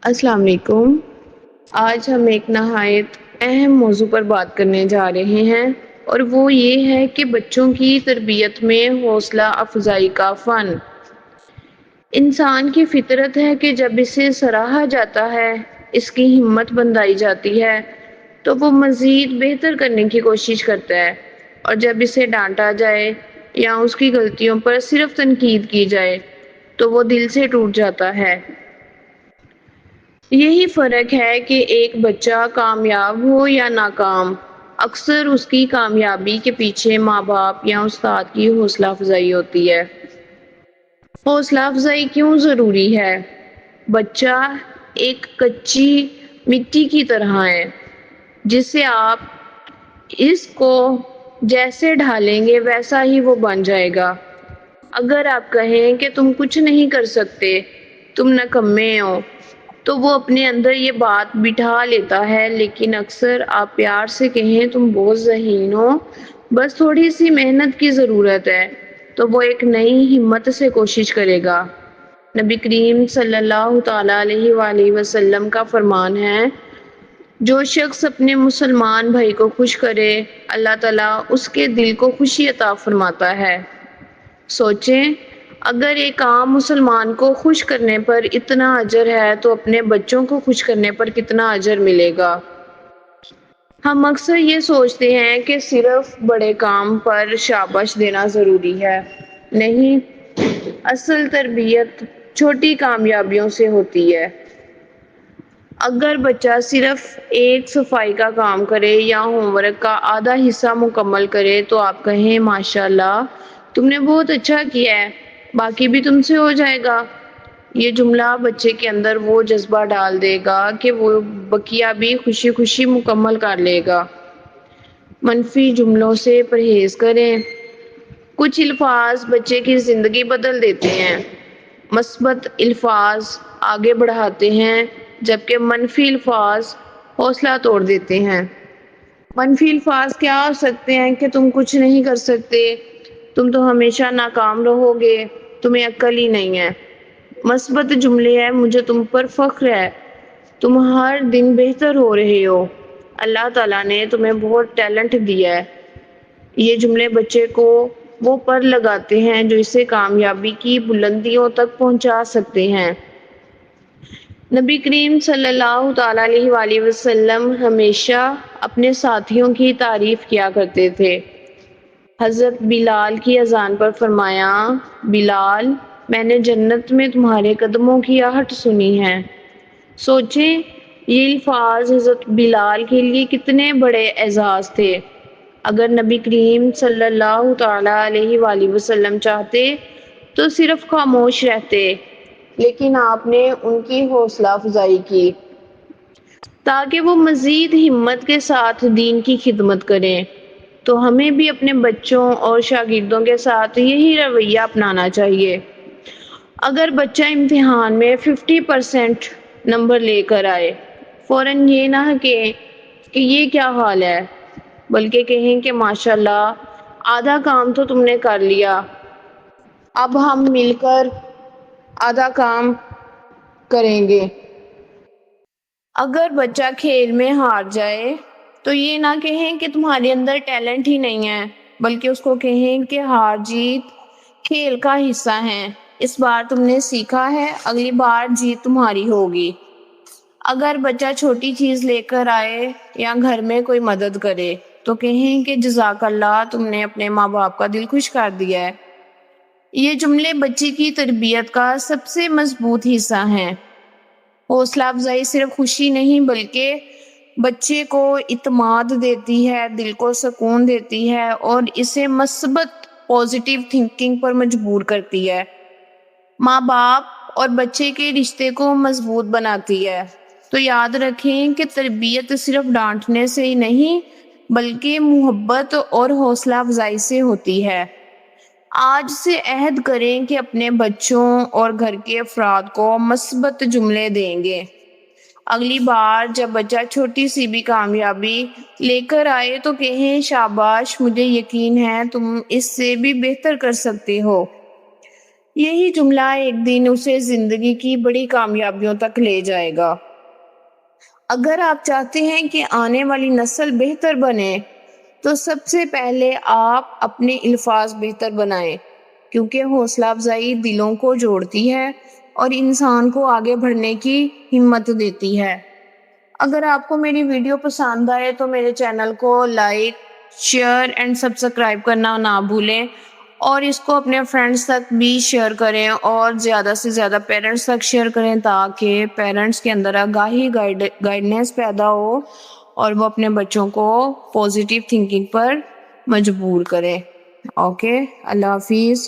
السلام علیکم۔ آج ہم ایک نہایت اہم موضوع پر بات کرنے جا رہے ہیں اور وہ یہ ہے کہ بچوں کی تربیت میں حوصلہ افزائی کا فن۔ انسان کی فطرت ہے کہ جب اسے سراہا جاتا ہے، اس کی ہمت بندھائی جاتی ہے تو وہ مزید بہتر کرنے کی کوشش کرتا ہے، اور جب اسے ڈانٹا جائے یا اس کی غلطیوں پر صرف تنقید کی جائے تو وہ دل سے ٹوٹ جاتا ہے۔ یہی فرق ہے کہ ایک بچہ کامیاب ہو یا ناکام، اکثر اس کی کامیابی کے پیچھے ماں باپ یا استاد کی حوصلہ افزائی ہوتی ہے۔ حوصلہ افزائی کیوں ضروری ہے؟ بچہ ایک کچی مٹی کی طرح ہے، جسے آپ اس کو جیسے ڈھالیں گے ویسا ہی وہ بن جائے گا۔ اگر آپ کہیں کہ تم کچھ نہیں کر سکتے، تم نکمے ہو، تو وہ اپنے اندر یہ بات بٹھا لیتا ہے، لیکن اکثر آپ پیار سے کہیں تم بہت ذہین ہو، بس تھوڑی سی محنت کی ضرورت ہے، تو وہ ایک نئی ہمت سے کوشش کرے گا۔ نبی کریم صلی اللہ تعالی علیہ وآلہ وسلم کا فرمان ہے، جو شخص اپنے مسلمان بھائی کو خوش کرے، اللہ تعالیٰ اس کے دل کو خوشی عطا فرماتا ہے۔ سوچیں، اگر ایک عام مسلمان کو خوش کرنے پر اتنا اجر ہے تو اپنے بچوں کو خوش کرنے پر کتنا اجر ملے گا۔ ہم اکثر یہ سوچتے ہیں کہ صرف بڑے کام پر شاباش دینا ضروری ہے۔ نہیں، اصل تربیت چھوٹی کامیابیوں سے ہوتی ہے۔ اگر بچہ صرف ایک صفائی کا کام کرے یا ہوم ورک کا آدھا حصہ مکمل کرے تو آپ کہیں ماشاءاللہ تم نے بہت اچھا کیا ہے، باقی بھی تم سے ہو جائے گا۔ یہ جملہ بچے کے اندر وہ جذبہ ڈال دے گا کہ وہ بقیہ بھی خوشی خوشی مکمل کر لے گا۔ منفی جملوں سے پرہیز کریں۔ کچھ الفاظ بچے کی زندگی بدل دیتے ہیں۔ مثبت الفاظ آگے بڑھاتے ہیں، جبکہ منفی الفاظ حوصلہ توڑ دیتے ہیں۔ منفی الفاظ کیا ہو سکتے ہیں کہ تم کچھ نہیں کر سکتے، تم تو ہمیشہ ناکام رہو گے، تمہیں عقل ہی نہیں ہے۔ مثبت جملے ہیں، مجھے تم پر فخر ہے، تم ہر دن بہتر ہو رہے ہو، اللہ تعالیٰ نے تمہیں بہت ٹیلنٹ دیا ہے۔ یہ جملے بچے کو وہ پر لگاتے ہیں جو اسے کامیابی کی بلندیوں تک پہنچا سکتے ہیں۔ نبی کریم صلی اللہ تعالی علیہ وآلہ وسلم ہمیشہ اپنے ساتھیوں کی تعریف کیا کرتے تھے۔ حضرت بلال کی اذان پر فرمایا، بلال، میں نے جنت میں تمہارے قدموں کی آہٹ سنی ہے۔ سوچیں، یہ الفاظ حضرت بلال کے لیے کتنے بڑے اعزاز تھے۔ اگر نبی کریم صلی اللہ تعالی علیہ وآلہ وسلم چاہتے تو صرف خاموش رہتے، لیکن آپ نے ان کی حوصلہ افزائی کی تاکہ وہ مزید ہمت کے ساتھ دین کی خدمت کریں۔ تو ہمیں بھی اپنے بچوں اور شاگردوں کے ساتھ یہی رویہ اپنانا چاہیے۔ اگر بچہ امتحان میں 50% نمبر لے کر آئے، فوراً یہ نہ کہ یہ کیا حال ہے، بلکہ کہیں کہ ماشاءاللہ آدھا کام تو تم نے کر لیا، اب ہم مل کر آدھا کام کریں گے۔ اگر بچہ کھیل میں ہار جائے تو یہ نہ کہیں کہ تمہارے اندر ٹیلنٹ ہی نہیں ہے، بلکہ اس کو کہیں کہ ہار جیت کھیل کا حصہ ہے، اس بار تم نے سیکھا ہے، اگلی بار جیت تمہاری ہوگی۔ اگر بچہ چھوٹی چیز لے کر آئے یا گھر میں کوئی مدد کرے تو کہیں کہ جزاک اللہ، تم نے اپنے ماں باپ کا دل خوش کر دیا ہے۔ یہ جملے بچے کی تربیت کا سب سے مضبوط حصہ ہیں۔ حوصلہ افزائی صرف خوشی نہیں بلکہ بچے کو اعتماد دیتی ہے، دل کو سکون دیتی ہے اور اسے مثبت پازیٹیو تھنکنگ پر مجبور کرتی ہے۔ ماں باپ اور بچے کے رشتے کو مضبوط بناتی ہے۔ تو یاد رکھیں کہ تربیت صرف ڈانٹنے سے ہی نہیں بلکہ محبت اور حوصلہ افزائی سے ہوتی ہے۔ آج سے عہد کریں کہ اپنے بچوں اور گھر کے افراد کو مثبت جملے دیں گے۔ اگلی بار جب بچہ چھوٹی سی بھی کامیابی لے کر آئے تو کہیں شاباش، مجھے یقین ہے تم اس سے بھی بہتر کر سکتے ہو۔ یہی جملہ ایک دن اسے زندگی کی بڑی کامیابیوں تک لے جائے گا۔ اگر آپ چاہتے ہیں کہ آنے والی نسل بہتر بنے تو سب سے پہلے آپ اپنے الفاظ بہتر بنائیں، کیونکہ حوصلہ افزائی دلوں کو جوڑتی ہے اور انسان کو آگے بڑھنے کی ہمت دیتی ہے۔ اگر آپ کو میری ویڈیو پسند آئے تو میرے چینل کو لائک، شیئر اینڈ سبسکرائب کرنا نہ بھولیں، اور اس کو اپنے فرینڈز تک بھی شیئر کریں اور زیادہ سے زیادہ پیرنٹس تک شیئر کریں، تاکہ پیرنٹس کے اندر آگاہی، گائیڈنس پیدا ہو اور وہ اپنے بچوں کو پازیٹیو تھنکنگ پر مجبور کریں۔ اوکے، اللہ حافظ۔